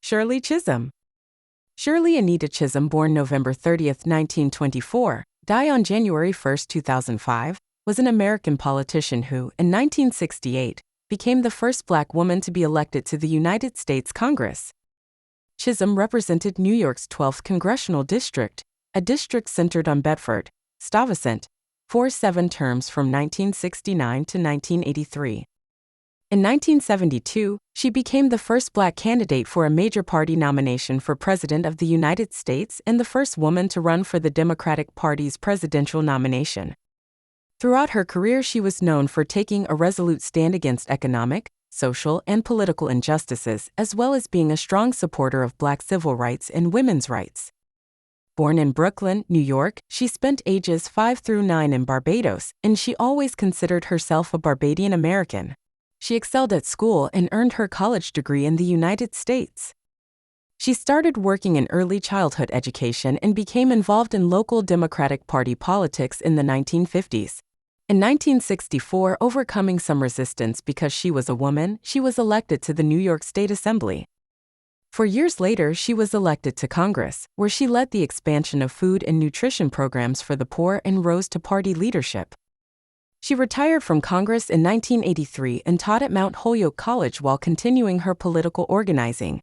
Shirley Chisholm. Shirley Anita Chisholm, born November 30, 1924, died on January 1, 2005, was an American politician who, in 1968, became the first Black woman to be elected to the United States Congress. Chisholm represented New York's 12th congressional district, a district centered on Bedford, Stuyvesant, for 7 terms from 1969 to 1983. In 1972, she became the first Black candidate for a major party nomination for President of the United States and the first woman to run for the Democratic Party's presidential nomination. Throughout her career, she was known for taking a resolute stand against economic, social, and political injustices, as well as being a strong supporter of Black civil rights and women's rights. Born in Brooklyn, New York, she spent ages 5 through 9 in Barbados, and she always considered herself a Barbadian American. She excelled at school and earned her college degree in the United States. She started working in early childhood education and became involved in local Democratic Party politics in the 1950s. In 1964, overcoming some resistance because she was a woman, she was elected to the New York State Assembly. 4 years later, she was elected to Congress, where she led the expansion of food and nutrition programs for the poor and rose to party leadership. She retired from Congress in 1983 and taught at Mount Holyoke College while continuing her political organizing.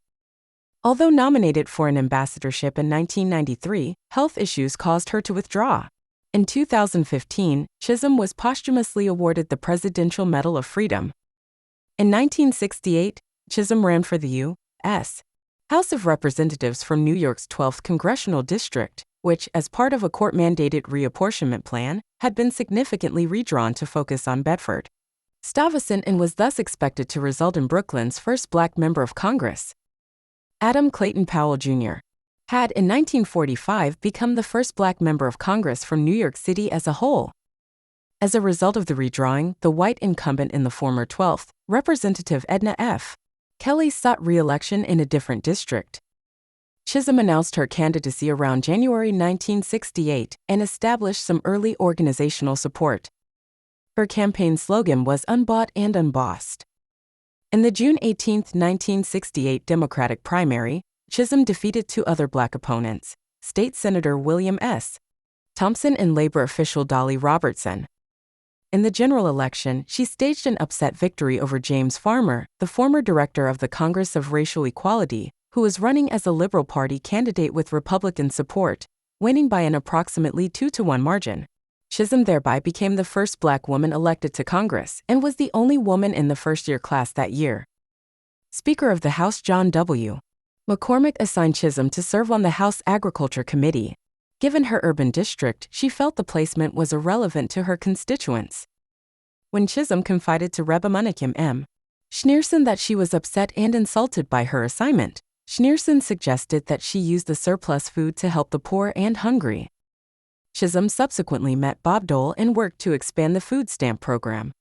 Although nominated for an ambassadorship in 1993, health issues caused her to withdraw. In 2015, Chisholm was posthumously awarded the Presidential Medal of Freedom. In 1968, Chisholm ran for the U.S. House of Representatives from New York's 12th congressional district, which, as part of a court-mandated reapportionment plan, had been significantly redrawn to focus on Bedford, Stuyvesant, and was thus expected to result in Brooklyn's first Black member of Congress. Adam Clayton Powell, Jr. had in 1945 become the first Black member of Congress from New York City as a whole. As a result of the redrawing, the white incumbent in the former 12th, Representative Edna F. Kelly, sought re-election in a different district. Chisholm announced her candidacy around January 1968 and established some early organizational support. Her campaign slogan was "Unbought and Unbossed." In the June 18, 1968 Democratic primary, Chisholm defeated 2 other Black opponents, State Senator William S. Thompson and labor official Dolly Robertson. In the general election, she staged an upset victory over James Farmer, the former director of the Congress of Racial Equality, who was running as a Liberal Party candidate with Republican support, winning by an approximately 2-to-1 margin. Chisholm thereby became the first Black woman elected to Congress and was the only woman in the first-year class that year. Speaker of the House John W. McCormick assigned Chisholm to serve on the House Agriculture Committee. Given her urban district, she felt the placement was irrelevant to her constituents. When Chisholm confided to Representative M. Schneerson that she was upset and insulted by her assignment, Schneerson suggested that she use the surplus food to help the poor and hungry. Chisholm subsequently met Bob Dole and worked to expand the food stamp program.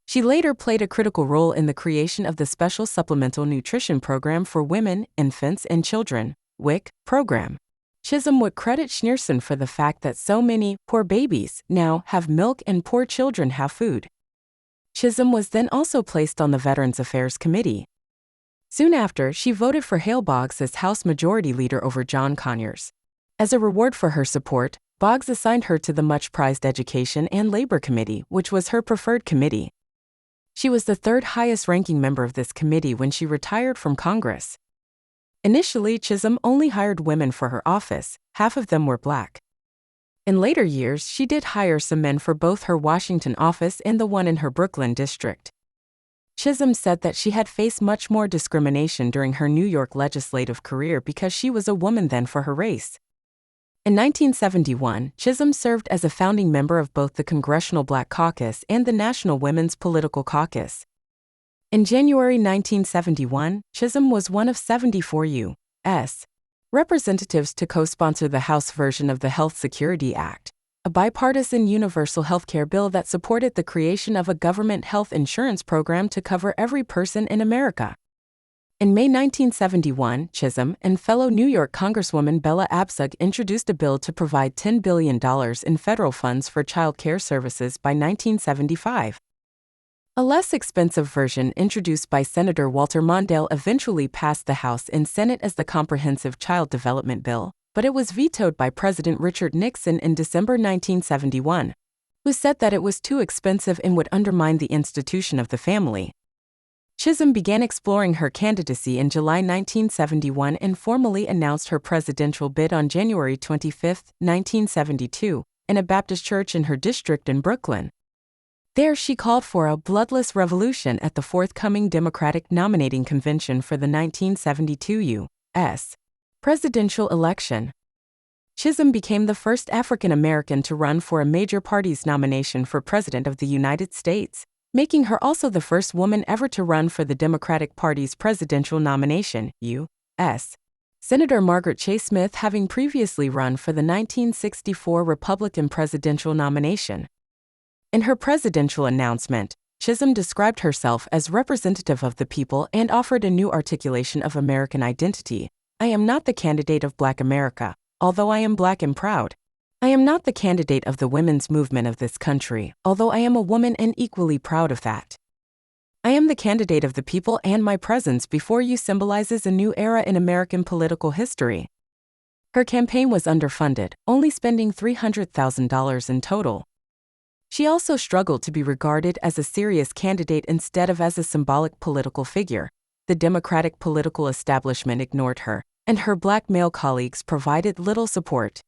She later played a critical role in the creation of the Special Supplemental Nutrition Program for Women, Infants, and Children, WIC, program. Chisholm would credit Schneerson for the fact that so many poor babies now have milk and poor children have food. Chisholm was then also placed on the Veterans Affairs Committee. Soon after, she voted for Hale Boggs as House Majority Leader over John Conyers. As a reward for her support, Boggs assigned her to the much-prized Education and Labor Committee, which was her preferred committee. She was the 3rd highest-ranking member of this committee when she retired from Congress. Initially, Chisholm only hired women for her office, half of them were Black. In later years, she did hire some men for both her Washington office and the one in her Brooklyn district. Chisholm said that she had faced much more discrimination during her New York legislative career because she was a woman then for her race. In 1971, Chisholm served as a founding member of both the Congressional Black Caucus and the National Women's Political Caucus. In January 1971, Chisholm was one of 74 U.S. representatives to co-sponsor the House version of the Health Security Act, a bipartisan universal health care bill that supported the creation of a government health insurance program to cover every person in America. In May 1971, Chisholm and fellow New York Congresswoman Bella Abzug introduced a bill to provide $10 billion in federal funds for child care services by 1975. A less expensive version introduced by Senator Walter Mondale eventually passed the House and Senate as the Comprehensive Child Development Bill, but it was vetoed by President Richard Nixon in December 1971, who said that it was too expensive and would undermine the institution of the family. Chisholm began exploring her candidacy in July 1971 and formally announced her presidential bid on January 25, 1972, in a Baptist church in her district in Brooklyn. There she called for a bloodless revolution at the forthcoming Democratic nominating convention for the 1972 U.S. presidential election. Chisholm became the first African American to run for a major party's nomination for President of the United States, making her also the first woman ever to run for the Democratic Party's presidential nomination, U.S. Senator Margaret Chase Smith having previously run for the 1964 Republican presidential nomination. In her presidential announcement, Chisholm described herself as representative of the people and offered a new articulation of American identity. I am not the candidate of Black America, although I am Black and proud. I am not the candidate of the women's movement of this country, although I am a woman and equally proud of that. I am the candidate of the people, and my presence before you symbolizes a new era in American political history. Her campaign was underfunded, only spending $300,000 in total. She also struggled to be regarded as a serious candidate instead of as a symbolic political figure. The Democratic political establishment ignored her, and her Black male colleagues provided little support.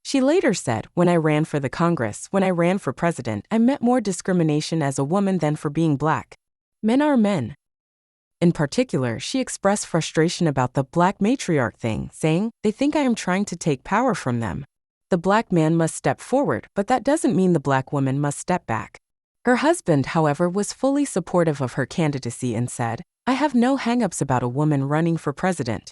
She later said, when I ran for the Congress, when I ran for president, I met more discrimination as a woman than for being Black. Men are men. In particular, she expressed frustration about the Black matriarch thing, saying, they think I am trying to take power from them. The Black man must step forward, but that doesn't mean the Black woman must step back. Her husband, however, was fully supportive of her candidacy and said, I have no hang-ups about a woman running for president.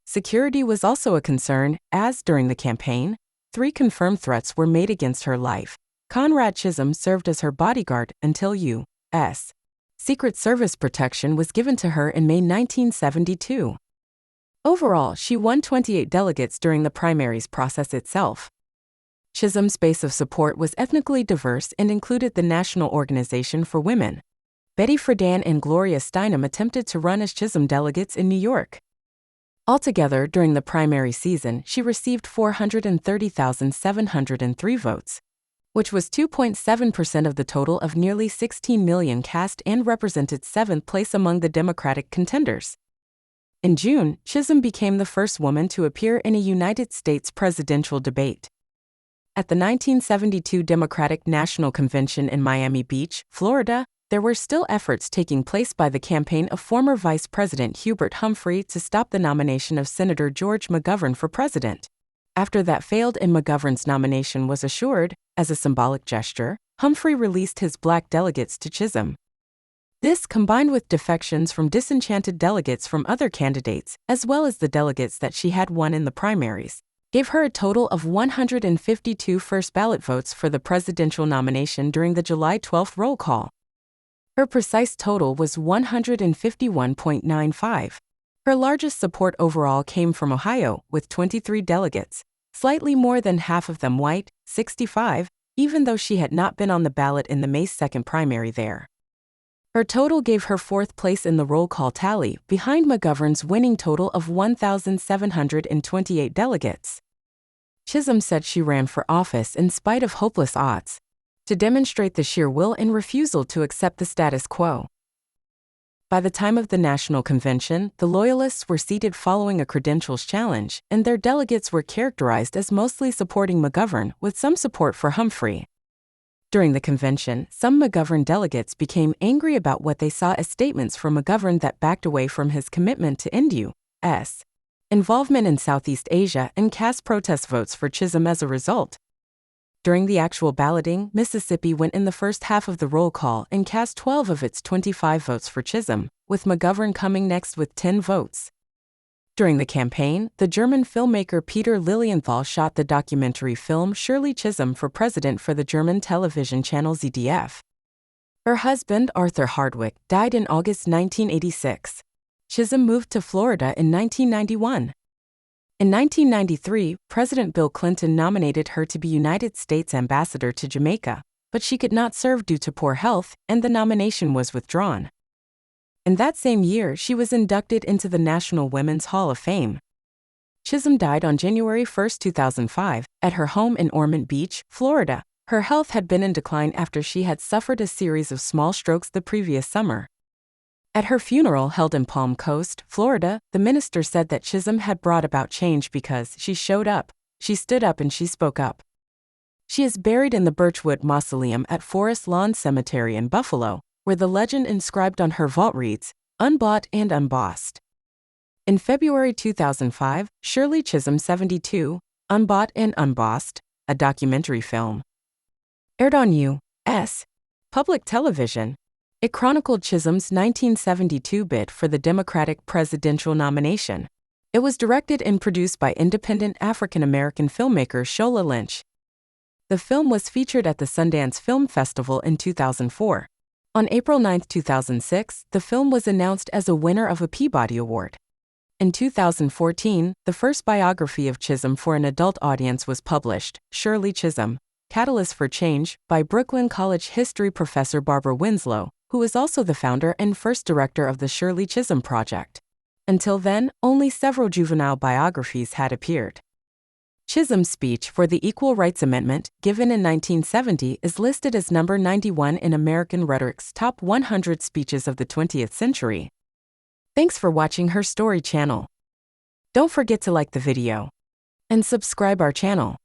Security was also a concern, as, during the campaign, 3 confirmed threats were made against her life. Conrad Chisholm served as her bodyguard until U.S. Secret Service protection was given to her in May 1972. Overall, she won 28 delegates during the primaries process itself. Chisholm's base of support was ethnically diverse and included the National Organization for Women. Betty Friedan and Gloria Steinem attempted to run as Chisholm delegates in New York. Altogether, during the primary season, she received 430,703 votes, which was 2.7% of the total of nearly 16 million cast and represented 7th place among the Democratic contenders. In June, Chisholm became the first woman to appear in a United States presidential debate. At the 1972 Democratic National Convention in Miami Beach, Florida, there were still efforts taking place by the campaign of former Vice President Hubert Humphrey to stop the nomination of Senator George McGovern for president. After that failed and McGovern's nomination was assured, as a symbolic gesture, Humphrey released his Black delegates to Chisholm. This, combined with defections from disenchanted delegates from other candidates, as well as the delegates that she had won in the primaries, gave her a total of 152 first ballot votes for the presidential nomination during the July 12 roll call. Her precise total was 151.95. Her largest support overall came from Ohio, with 23 delegates, slightly more than half of them white, 65, even though she had not been on the ballot in the May 2 primary there. Her total gave her 4th place in the roll call tally, behind McGovern's winning total of 1,728 delegates. Chisholm said she ran for office in spite of hopeless odds, to demonstrate the sheer will and refusal to accept the status quo. By the time of the National Convention, the Loyalists were seated following a credentials challenge, and their delegates were characterized as mostly supporting McGovern, with some support for Humphrey. During the convention, some McGovern delegates became angry about what they saw as statements from McGovern that backed away from his commitment to end U.S. involvement in Southeast Asia and cast protest votes for Chisholm as a result. During the actual balloting, Mississippi went in the first half of the roll call and cast 12 of its 25 votes for Chisholm, with McGovern coming next with 10 votes. During the campaign, the German filmmaker Peter Lilienthal shot the documentary film Shirley Chisholm for president for the German television channel ZDF. Her husband, Arthur Hardwick, died in August 1986. Chisholm moved to Florida in 1991. In 1993, President Bill Clinton nominated her to be United States Ambassador to Jamaica, but she could not serve due to poor health, and the nomination was withdrawn. In that same year, she was inducted into the National Women's Hall of Fame. Chisholm died on January 1, 2005, at her home in Ormond Beach, Florida. Her health had been in decline after she had suffered a series of small strokes the previous summer. At her funeral held in Palm Coast, Florida, the minister said that Chisholm had brought about change because she showed up, she stood up, and she spoke up. She is buried in the Birchwood Mausoleum at Forest Lawn Cemetery in Buffalo, where the legend inscribed on her vault reads, "Unbought and Unbossed." In February 2005, Shirley Chisholm 72, Unbought and Unbossed, a documentary film, aired on U.S. public television. It chronicled Chisholm's 1972 bid for the Democratic presidential nomination. It was directed and produced by independent African-American filmmaker Shola Lynch. The film was featured at the Sundance Film Festival in 2004. On April 9, 2006, the film was announced as a winner of a Peabody Award. In 2014, the first biography of Chisholm for an adult audience was published, Shirley Chisholm, Catalyst for Change, by Brooklyn College history professor Barbara Winslow, who is also the founder and first director of the Shirley Chisholm Project. Until then, only several juvenile biographies had appeared. Chisholm's speech for the Equal Rights Amendment, given in 1970, is listed as number 91 in American Rhetoric's top 100 speeches of the 20th century. Thanks for watching HerStory channel. Don't forget to like the video and subscribe our channel.